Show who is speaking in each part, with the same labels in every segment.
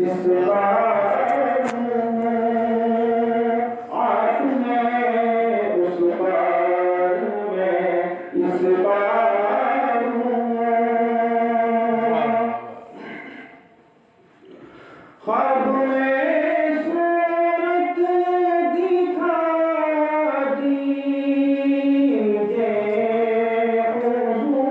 Speaker 1: इस बार आँख में उस बार में इस बार ख्वाब में सूरत दिखा दीजिए हुजूर।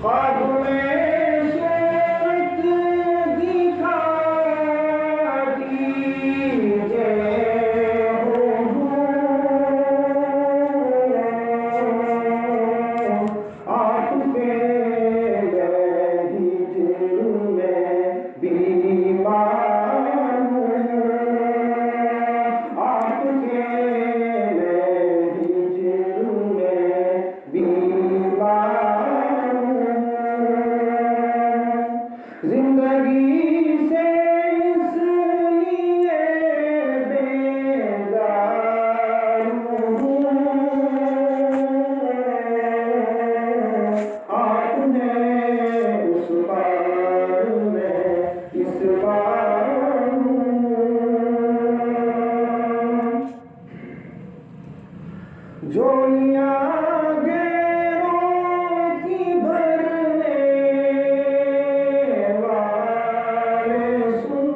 Speaker 1: ख्वाब में सूरत दिखा दीजिए हुजूर। आपके हिज्र में बीमार हूँ, आपके हिज्र में बीमार हूँ। जिंदगी से इसलिए बेजार हूँ, आपने उस बार में इस बार झोलियाँ गैरों की भरने वाले सुन,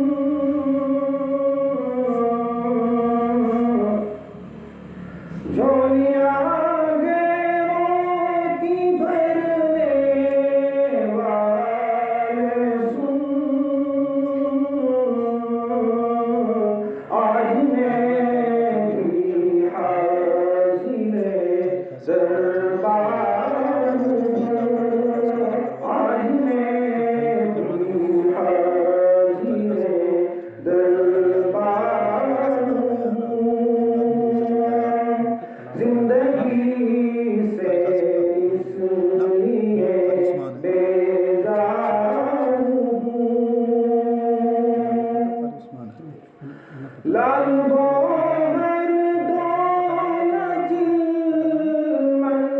Speaker 1: झोलियाँ गैरों की भरने वाले सुन। आज मैं भी हाज़िर दरबार हूँ, आज मैं भी हाज़िर दरबार हूँ। जिंदगी से इसलिए बेजार हूँ। लाल गोहर दौलत मंदार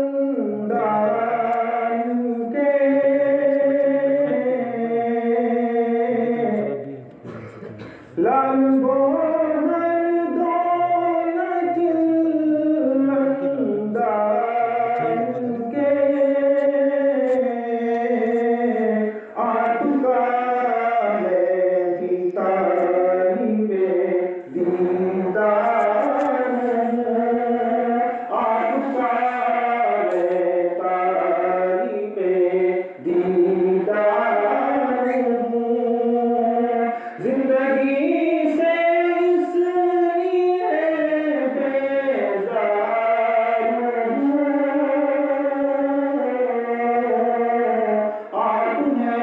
Speaker 1: के, लाल गोहर दौलत मंदार के। आपका है दीदारी में दीदार हूँ, आपका है तारी में दीदार हूँ। जिंदगी से इसलिए बेजार हूँ, आपने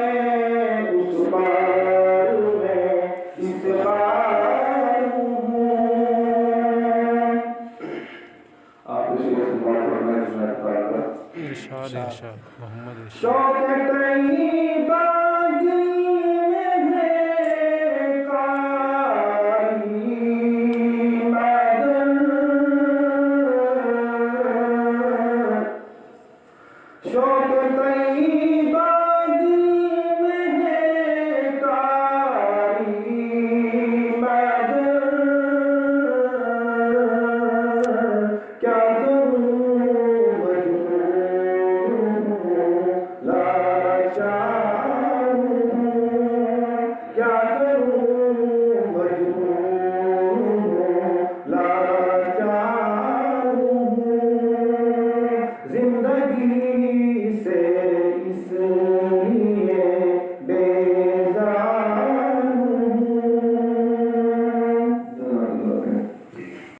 Speaker 1: उस बार में इस बार हूँ। आप इसी को संभाल कर मैं सुना पाएगा।
Speaker 2: इरशाद इरशाद मोहम्मद इरशाद।
Speaker 1: शौक़ तैयबा दिल में है कारी मगर, शौक़ तैयबा दिल में है कारी मगर। क्या करूँ मजबूर हूँ, लाचार हूँ। क्या करूँ मजबूर हूँ, लाचार हूँ। जिंदगी